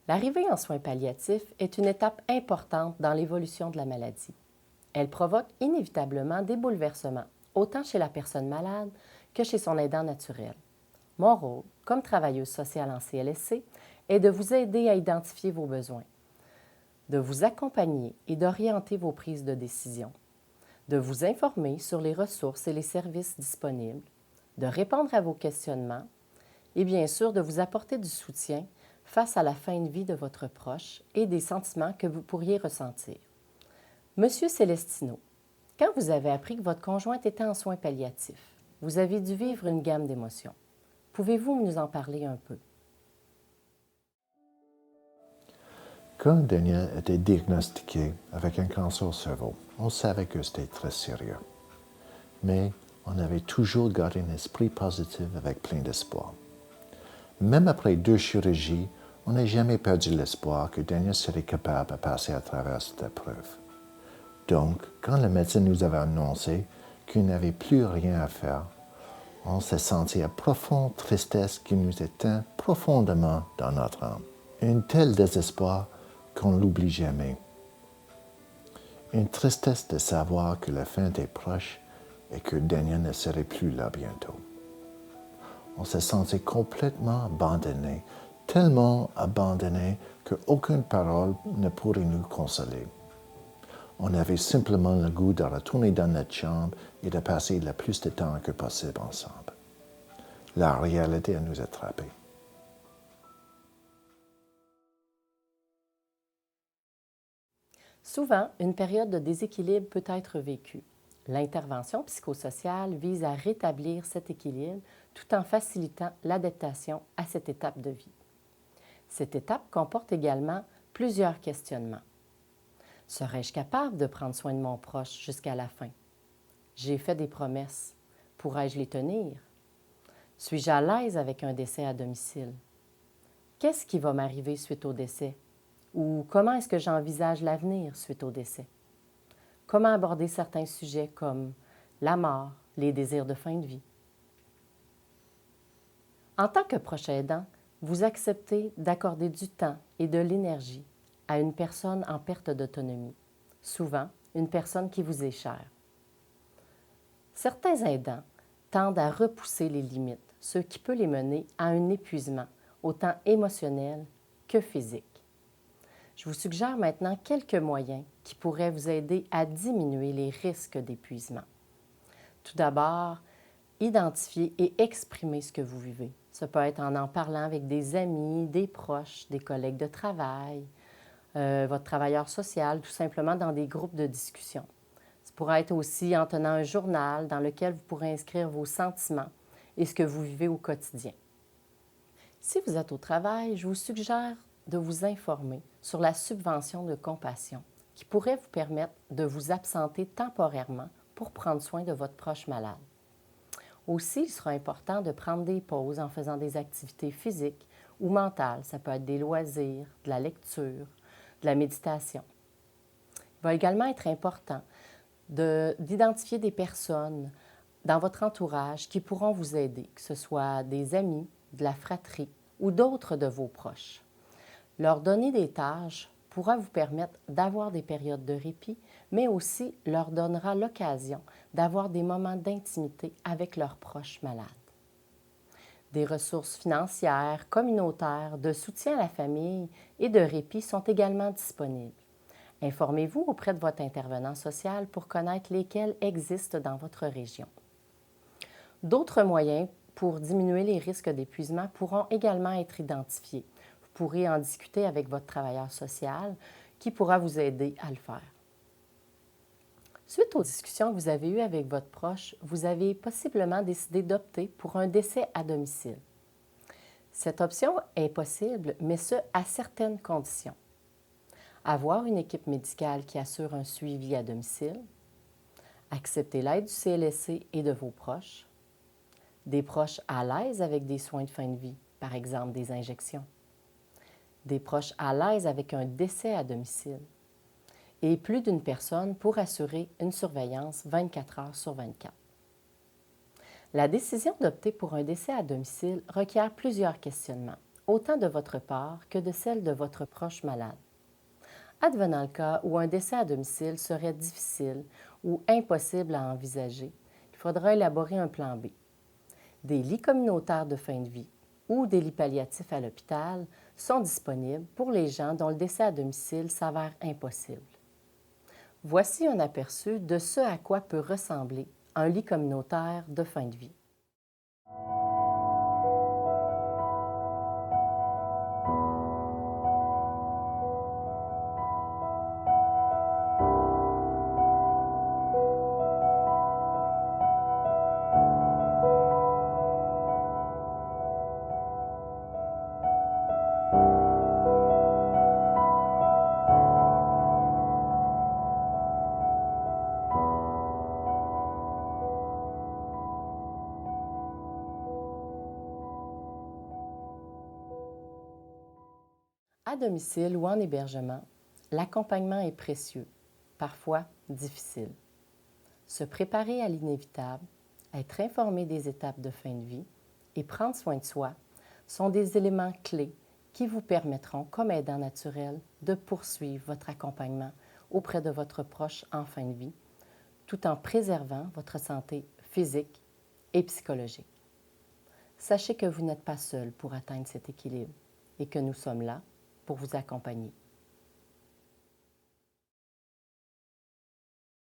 L'arrivée en soins palliatifs est une étape importante dans l'évolution de la maladie. Elle provoque inévitablement des bouleversements, autant chez la personne malade que chez son aidant naturel. Mon rôle, comme travailleuse sociale en CLSC, est de vous aider à identifier vos besoins, de vous accompagner et d'orienter vos prises de décision, de vous informer sur les ressources et les services disponibles, de répondre à vos questionnements et bien sûr de vous apporter du soutien face à la fin de vie de votre proche et des sentiments que vous pourriez ressentir. Monsieur Célestino, quand vous avez appris que votre conjointe était en soins palliatifs, vous avez dû vivre une gamme d'émotions. Pouvez-vous nous en parler un peu? Quand Daniel était diagnostiqué avec un cancer au cerveau, on savait que c'était très sérieux. Mais on avait toujours gardé un esprit positif avec plein d'espoir. Même après 2 chirurgies, on n'a jamais perdu l'espoir que Daniel serait capable de passer à travers cette épreuve. Donc, quand le médecin nous avait annoncé qu'il n'avait plus rien à faire, on s'est senti à profonde tristesse qui nous éteint profondément dans notre âme. Un tel désespoir qu'on l'oublie jamais. Une tristesse de savoir que la fin était proche et que Daniel ne serait plus là bientôt. On s'est senti complètement abandonné, tellement abandonné qu'aucune parole ne pourrait nous consoler. On avait simplement le goût de retourner dans notre chambre et de passer le plus de temps que possible ensemble. La réalité a nous attrapés. Souvent, une période de déséquilibre peut être vécue. L'intervention psychosociale vise à rétablir cet équilibre tout en facilitant l'adaptation à cette étape de vie. Cette étape comporte également plusieurs questionnements. Serais-je capable de prendre soin de mon proche jusqu'à la fin? J'ai fait des promesses. Pourrais-je les tenir? Suis-je à l'aise avec un décès à domicile? Qu'est-ce qui va m'arriver suite au décès? Ou comment est-ce que j'envisage l'avenir suite au décès? Comment aborder certains sujets comme la mort, les désirs de fin de vie? En tant que proche aidant, vous acceptez d'accorder du temps et de l'énergie à une personne en perte d'autonomie, souvent une personne qui vous est chère. Certains aidants tendent à repousser les limites, ce qui peut les mener à un épuisement, autant émotionnel que physique. Je vous suggère maintenant quelques moyens qui pourraient vous aider à diminuer les risques d'épuisement. Tout d'abord, identifier et exprimer ce que vous vivez. Ça peut être en parlant avec des amis, des proches, des collègues de travail, votre travailleur social, tout simplement dans des groupes de discussion. Ça pourrait être aussi en tenant un journal dans lequel vous pourrez inscrire vos sentiments et ce que vous vivez au quotidien. Si vous êtes au travail, je vous suggère de vous informer sur la subvention de compassion qui pourrait vous permettre de vous absenter temporairement pour prendre soin de votre proche malade. Aussi, il sera important de prendre des pauses en faisant des activités physiques ou mentales. Ça peut être des loisirs, de la lecture, de la méditation. Il va également être important d'identifier des personnes dans votre entourage qui pourront vous aider, que ce soit des amis, de la fratrie ou d'autres de vos proches. Leur donner des tâches pourra vous permettre d'avoir des périodes de répit, mais aussi leur donnera l'occasion d'avoir des moments d'intimité avec leurs proches malades. Des ressources financières, communautaires, de soutien à la famille et de répit sont également disponibles. Informez-vous auprès de votre intervenant social pour connaître lesquels existent dans votre région. D'autres moyens pour diminuer les risques d'épuisement pourront également être identifiés. Vous pourrez en discuter avec votre travailleur social qui pourra vous aider à le faire. Suite aux discussions que vous avez eues avec votre proche, vous avez possiblement décidé d'opter pour un décès à domicile. Cette option est possible, mais ce, à certaines conditions. Avoir une équipe médicale qui assure un suivi à domicile, accepter l'aide du CLSC et de vos proches, des proches à l'aise avec des soins de fin de vie, par exemple des injections, des proches à l'aise avec un décès à domicile, et plus d'une personne pour assurer une surveillance 24 heures sur 24. La décision d'opter pour un décès à domicile requiert plusieurs questionnements, autant de votre part que de celle de votre proche malade. Advenant le cas où un décès à domicile serait difficile ou impossible à envisager, il faudra élaborer un plan B. Des lits communautaires de fin de vie ou des lits palliatifs à l'hôpital sont disponibles pour les gens dont le décès à domicile s'avère impossible. Voici un aperçu de ce à quoi peut ressembler un lit communautaire de fin de vie. À domicile ou en hébergement, l'accompagnement est précieux, parfois difficile. Se préparer à l'inévitable, être informé des étapes de fin de vie et prendre soin de soi sont des éléments clés qui vous permettront, comme aidant naturel, de poursuivre votre accompagnement auprès de votre proche en fin de vie, tout en préservant votre santé physique et psychologique. Sachez que vous n'êtes pas seul pour atteindre cet équilibre et que nous sommes là pour vous accompagner.